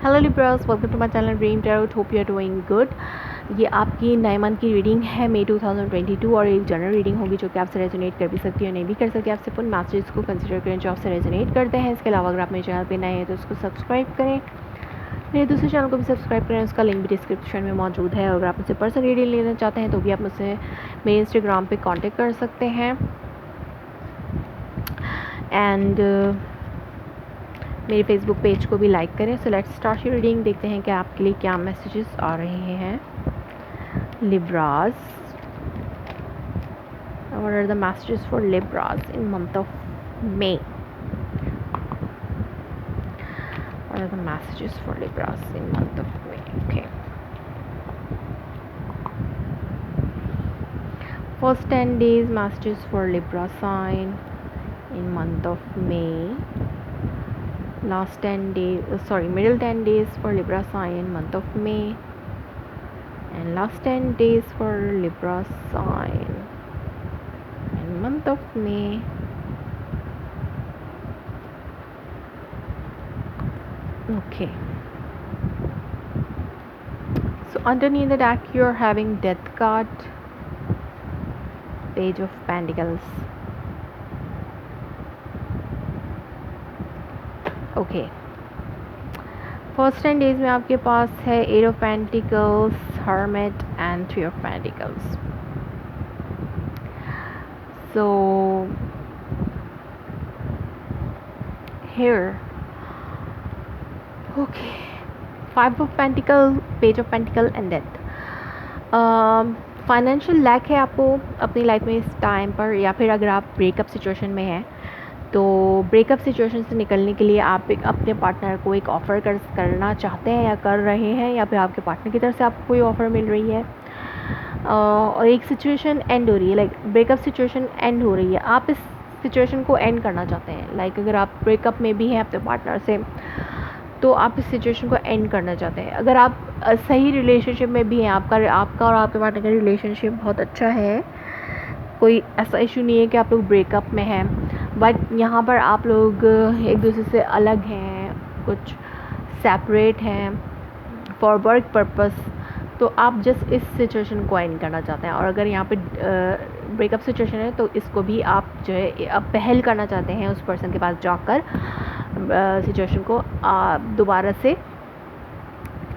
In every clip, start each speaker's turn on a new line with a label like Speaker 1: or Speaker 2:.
Speaker 1: Hello Libras, welcome to my channel dream tarot. Hope you are doing good. ये आपकी 9 month की reading है मई 2022 और एक जनरल रीडिंग होगी जो कि आपसे रेजोनेट कर भी सकती है और नहीं भी कर सकती। आप सिर्फ उन मैसेजेस को कंसिडर करें जो आपसे रेजोनेट करते हैं। इसके अलावा अगर आप मेरे चैनल पे नए हैं तो उसको सब्सक्राइब करें, मेरे दूसरे चैनल को भी सब्सक्राइब करें, उसका लिंक भी डिस्क्रिप्शन में मौजूद है। और अगर आप मुझसे पर्सनल रीडिंग लेना चाहते हैं तो भी आप मुझसे मेरे इंस्टाग्राम पर कॉन्टेक्ट कर सकते हैं। एंड मेरे फेसबुक पेज को भी लाइक करें। So let's start your reading. देखते हैं कि आपके लिए क्या मैसेजेस आ रहे हैं Libras. What are the messages for Libras in month of May? What are the messages for Libras in month of May? Okay, first 10 days messages for Libra sign in month of May. Last 10 days, middle 10 days for Libra sign in month of May, and last 10 days for Libra sign in month of May. Okay, so underneath the deck you're having Death card, Page of Pentacles. Okay, first 10 days में आपके पास है 8 of Pentacles, Hermit and 3 of Pentacles. So here, okay, 5 of Pentacles, Page of Pentacles and Death. Financial lack है आपको अपनी life में इस time पर, या फिर अगर आप ब्रेकअप सिचुएशन में हैं तो ब्रेकअप सिचुएशन से निकलने के लिए आप अपने पार्टनर को एक ऑफ़र करना चाहते हैं या कर रहे हैं, या फिर आपके पार्टनर की तरफ से आपको कोई ऑफ़र मिल रही है और एक सिचुएशन एंड हो रही है, लाइक ब्रेकअप सिचुएशन एंड हो रही है। आप इस सिचुएशन को एंड करना चाहते हैं। लाइक अगर आप ब्रेकअप में भी हैं अपने पार्टनर से तो आप इस सिचुएशन को एंड करना चाहते हैं। अगर आप सही रिलेशनशिप में भी हैं, आपका और आपके पार्टनर का रिलेशनशिप बहुत अच्छा है, कोई ऐसा इशू नहीं है कि आप लोग ब्रेकअप में हैं, बट यहाँ पर आप लोग एक दूसरे से अलग हैं, कुछ सेपरेट हैं फॉर वर्क पर्पस, तो आप जस्ट इस सिचुएशन को एंड करना चाहते हैं। और अगर यहाँ पे ब्रेकअप सिचुएशन है तो इसको भी आप जो है अब पहल करना चाहते हैं उस पर्सन के पास जाकर सिचुएशन को दोबारा से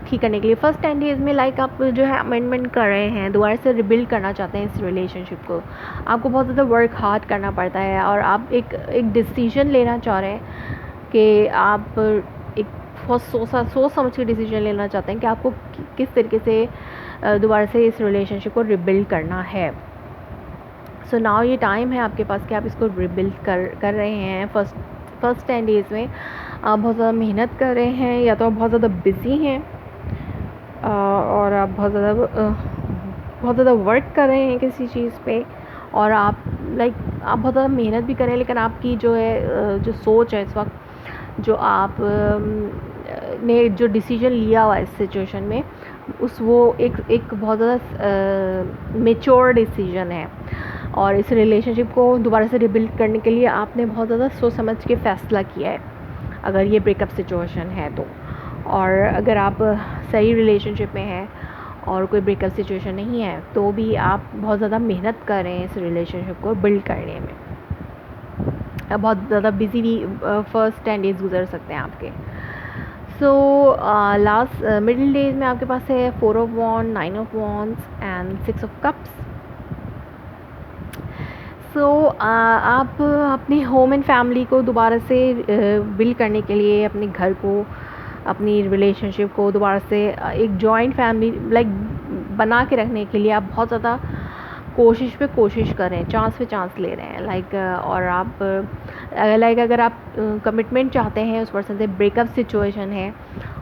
Speaker 1: ठीक करने के लिए। फर्स्ट 10 डेज़ में लाइक आप जो है अमेंडमेंट कर रहे हैं, दोबारा से रिबिल्ड करना चाहते हैं इस रिलेशनशिप को। आपको बहुत ज़्यादा वर्क हार्ड करना पड़ता है और आप एक डिसीजन लेना चाह रहे हैं कि आप एक बहुत सोच समझ के डिसीजन लेना चाहते हैं कि आपको किस तरीके से दोबारा से इस रिलेशनशिप को रिबिल्ड करना है। सो नाउ ये टाइम है आपके पास कि आप इसको रिबिल्ड कर रहे हैं। फर्स्ट 10 डेज़ में आप बहुत ज़्यादा मेहनत कर रहे हैं, या तो आप बहुत ज़्यादा बिज़ी हैं और आप बहुत ज़्यादा वर्क कर रहे हैं किसी चीज़ पे, और आप बहुत ज़्यादा मेहनत भी कर रहे हैं, लेकिन आपकी जो है जो सोच है इस वक्त, जो आप ने जो डिसीजन लिया हुआ इस सिचुएशन में, वो एक बहुत ज़्यादा मेच्योर डिसीजन है। और इस रिलेशनशिप को दोबारा से रिबिल्ड करने के लिए आपने बहुत ज़्यादा सोच समझ के फ़ैसला किया है, अगर ये ब्रेकअप सिचुएशन है तो। और अगर आप सही रिलेशनशिप में हैं और कोई ब्रेकअप सिचुएशन नहीं है तो भी आप बहुत ज़्यादा मेहनत कर रहे हैं इस रिलेशनशिप को बिल्ड करने में। बहुत ज़्यादा बिजी भी फर्स्ट 10 डेज़ गुजर सकते हैं आपके। सो लास्ट मिडिल डेज में आपके पास है 4 of Wands, 9 of Wands and 6 of Cups. सो आप अपनी होम एंड फैमिली को दोबारा से बिल्ड करने के लिए, अपने घर को, अपनी रिलेशनशिप को दोबारा से एक जॉइंट फैमिली लाइक बना के रखने के लिए आप बहुत ज़्यादा कोशिश कर रहे हैं, चांस पे चांस ले रहे हैं। और आप अगर आप कमिटमेंट चाहते हैं उस पर्सन से, ब्रेकअप सिचुएशन है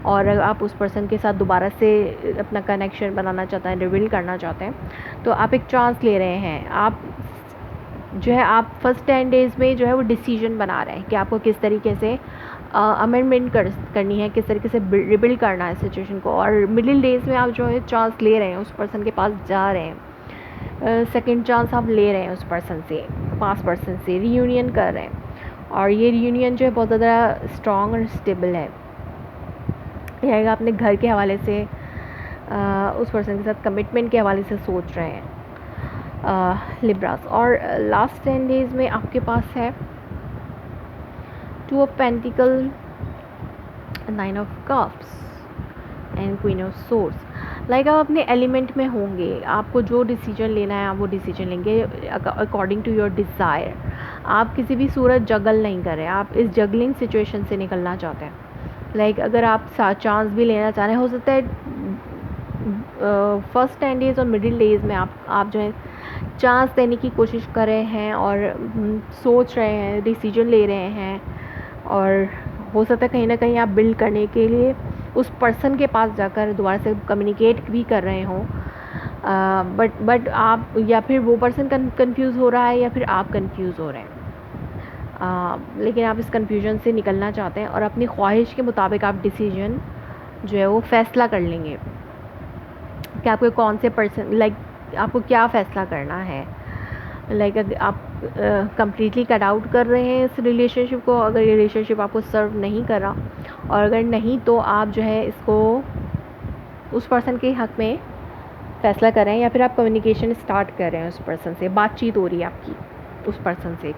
Speaker 1: और अगर आप उस पर्सन के साथ दोबारा से अपना कनेक्शन बनाना चाहते हैं, रिबिल्ड करना चाहते हैं, तो आप एक चांस ले रहे हैं। आप जो है आप फर्स्ट 10 डेज़ में जो है वो डिसीजन बना रहे हैं कि आपको किस तरीके से अमेंडमेंट करनी है, किस तरीके से रिबिल्ड करना है सिचुएशन को। और मिडिल डेज़ में आप जो है चांस ले रहे हैं, उस पर्सन के पास जा रहे हैं, सेकंड चांस आप ले रहे हैं उस पर्सन से, पास्ट पर्सन से रीयूनियन कर रहे हैं। और ये रीयूनियन जो है बहुत ज़्यादा स्ट्रॉन्ग और स्टेबल है। या अपने घर के हवाले से उस पर्सन के साथ कमिटमेंट के हवाले से सोच रहे हैं लिब्रास। और लास्ट 10 डेज़ में आपके पास है 2 of pentacle, 9 of cups and queen of swords. Like आप अपने एलिमेंट में होंगे, आपको जो डिसीजन लेना है आप वो डिसीजन लेंगे अकॉर्डिंग टू योर डिज़ायर। आप किसी भी सूरत जगल नहीं कर रहे, आप इस जगलिंग सिचुएशन से निकलना चाहते हैं। लाइक अगर आप चांस भी लेना चाह रहे हैं, हो सकता है फर्स्ट 10 डेज़ और मिडिल डेज़ में आप जो है चांस देने की कोशिश कर रहे हैं और सोच रहे हैं, डिसीजन ले रहे हैं, और हो सकता है कहीं ना कहीं आप बिल्ड करने के लिए उस पर्सन के पास जाकर दोबारा से कम्युनिकेट भी कर रहे हों, बट आप या फिर वो पर्सन कंफ्यूज हो रहा है या फिर आप कंफ्यूज हो रहे हैं। लेकिन आप इस कंफ्यूजन से निकलना चाहते हैं और अपनी ख्वाहिश के मुताबिक आप डिसीजन जो है वो फ़ैसला कर लेंगे कि आपको कौन से पर्सन, लाइक आपको क्या फ़ैसला करना है। लाइक अगर आप कम्प्लीटली कट आउट कर रहे हैं इस रिलेशनशिप को, अगर ये रिलेशनशिप आपको सर्व नहीं कर रहा, और अगर नहीं तो आप जो है इसको उस पर्सन के हक़ में फ़ैसला कर रहे हैं, या फिर आप कम्युनिकेशन स्टार्ट कर रहे हैं उस पर्सन से, बातचीत हो रही है आपकी उस पर्सन से।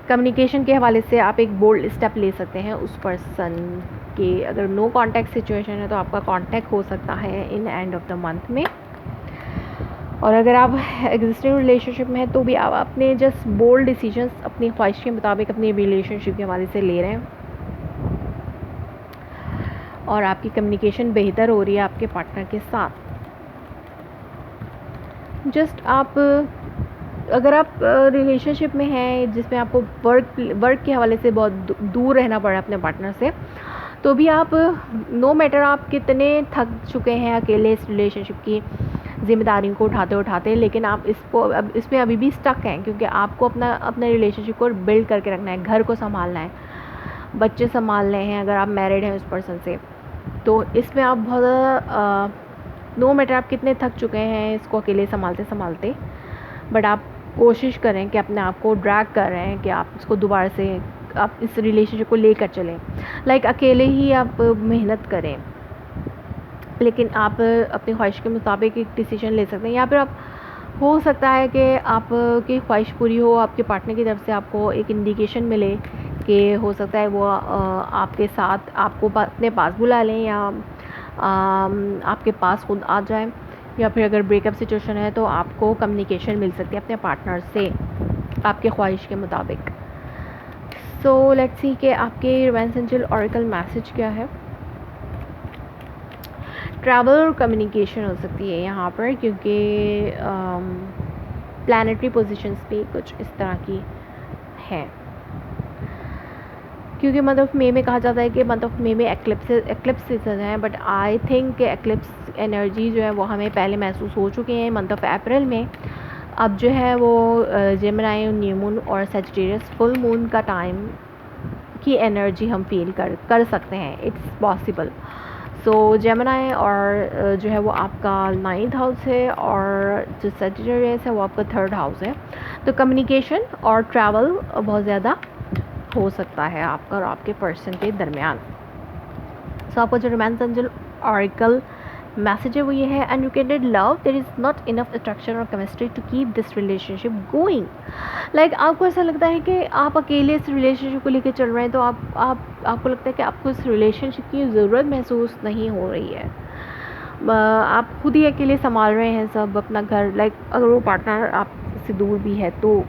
Speaker 1: कम्युनिकेशन के हवाले से आप एक बोल्ड स्टेप ले सकते हैं उस पर्सन के। अगर नो कांटेक्ट सिचुएशन है तो आपका कांटेक्ट हो सकता है in end of the month में, और अगर आप एग्जिस्टिंग रिलेशनशिप में हैं तो भी आप अपने जस्ट बोल्ड डिसीजंस अपनी ख्वाहिश के मुताबिक अपनी रिलेशनशिप के हवाले से ले रहे हैं, और आपकी कम्युनिकेशन बेहतर हो रही है आपके पार्टनर के साथ। जस्ट आप अगर आप रिलेशनशिप में हैं जिसमें आपको वर्क के हवाले से बहुत दूर रहना पड़ा अपने पार्टनर से, तो भी आप नो मैटर आप कितने थक चुके हैं अकेले इस रिलेशनशिप की जिम्मेदारियों को उठाते उठाते, लेकिन आप अब इसमें अभी भी स्टक हैं, क्योंकि आपको अपने रिलेशनशिप को बिल्ड करके रखना है, घर को संभालना है, बच्चे संभालने हैं अगर आप मैरिड हैं उस पर्सन से। तो इसमें आप बहुत ज़्यादा नो मैटर आप कितने थक चुके हैं इसको अकेले संभालते संभालते, बट आप कोशिश करें कि अपने आप को ड्रैग कर रहे हैं कि आप इसको दोबारा से आप इस रिलेशनशिप को लेकर चलें। लाइक अकेले ही आप मेहनत करें, लेकिन आप अपनी ख्वाहिश के मुताबिक एक डिसीजन ले सकते हैं, या फिर आप हो सकता है कि आपकी ख्वाहिश पूरी हो, आपके पार्टनर की तरफ से आपको एक इंडिकेशन मिले कि हो सकता है वो आपके साथ आपको अपने पास बुला लें, या आपके पास खुद आ जाए, या फिर अगर ब्रेकअप सिचुएशन है तो आपको कम्युनिकेशन मिल सकती है अपने पार्टनर से आपके ख्वाहिश के मुताबिक। सो लेट्स सी कि आपके रोमांस एंजल ऑरेकल मैसेज क्या है। ट्रैवल और कम्युनिकेशन हो सकती है यहाँ पर, क्योंकि प्लानिटरी पोजीशंस भी कुछ इस तरह की हैं, क्योंकि मंथ ऑफ मे में कहा जाता है कि मंथ ऑफ मे में एक्लिप्स सीजन है, but I think eclipse energy जो है वो हमें पहले महसूस हो चुके हैं मंथ ऑफ अप्रैल में। अब जो है वो जेमिनी, न्यू मून और सैजिटेरियस फुल मून का टाइम की एनर्जी हम फील कर सकते हैं, इट्स पॉसिबल। सो जेमिनी और जो है वो आपका 9th हाउस है, और जो सैजिटेरियस है वो आपका 3rd हाउस है। तो कम्युनिकेशन और ट्रैवल बहुत ज़्यादा हो सकता है आपका और आपके पर्सन के दरमियान। सो आपका जो रोमांस एंजल ऑरेकल मैसेज है वो ये है, unrequited love, there is not enough attraction और chemistry to keep this relationship going. Like आपको ऐसा लगता है कि आप अकेले इस रिलेशनशिप को लेकर चल रहे हैं, तो आपको लगता है कि आपको इस रिलेशनशिप की ज़रूरत महसूस नहीं हो रही है, आप खुद ही अकेले संभाल रहे हैं सब अपना घर। लाइक अगर वो पार्टनर आपसे दूर भी है तो,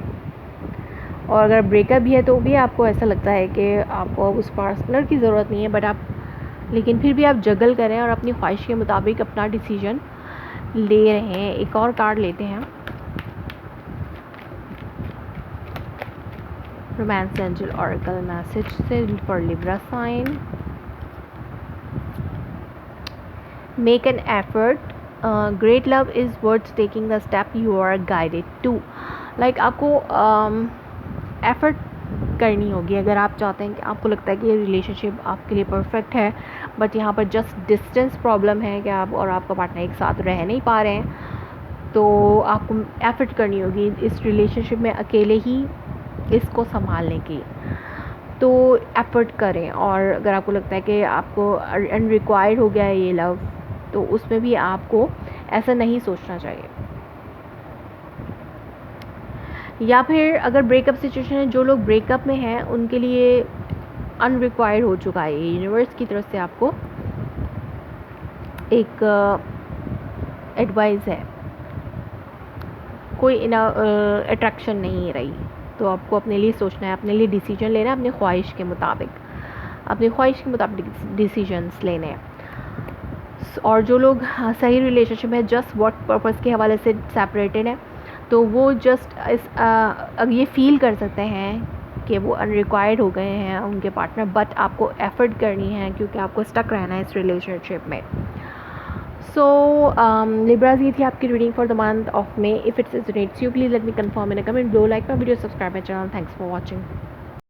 Speaker 1: और अगर ब्रेकअप भी है तो भी आपको ऐसा लगता है कि आपको उस पार्टनर की ज़रूरत नहीं है, बट आप लेकिन फिर भी आप जगल करें और अपनी ख्वाहिश के मुताबिक अपना डिसीजन ले रहे हैं। एक और कार्ड लेते हैं, रोमांस एंजल ऑरेकल मैसेज से for Libra sign. Make an effort, great love is worth taking the step you are guided to. Like आपको एफर्ट करनी होगी अगर आप चाहते हैं कि आपको लगता है कि ये रिलेशनशिप आपके लिए परफेक्ट है, बट यहाँ पर जस्ट डिस्टेंस प्रॉब्लम है कि आप और आपका पार्टनर एक साथ रह नहीं पा रहे हैं, तो आपको एफर्ट करनी होगी इस रिलेशनशिप में अकेले ही इसको संभालने की। तो एफर्ट करें। और अगर आपको लगता है कि आपको अनरिक्वायर्ड हो गया है ये लव, तो उसमें भी आपको ऐसा नहीं सोचना चाहिए। या फिर अगर ब्रेकअप सिचुएशन है, जो लोग ब्रेकअप में हैं उनके लिए अनरिक्वायर्ड हो चुका है, यूनिवर्स की तरफ से आपको एक एडवाइस है, कोई अट्रैक्शन नहीं रही, तो आपको अपने लिए सोचना है, अपने लिए डिसीजन लेना है, अपनी ख्वाहिश के मुताबिक डिसीजंस लेने हैं। और जो लोग सही रिलेशनशिप है, जस्ट वर्क पर्पस के हवाले से सेपरेटेड है, तो वो जस्ट अब ये फील कर सकते हैं कि वो अनरिक्वायर्ड हो गए हैं उनके पार्टनर, बट आपको एफर्ट करनी है क्योंकि आपको स्टक रहना है इस रिलेशनशिप में। सो लिब्रास, ये थी आपकी reading for the month of may. If it's resonates you, please let me confirm in a comment, do like my video, subscribe my channel. Thanks for watching.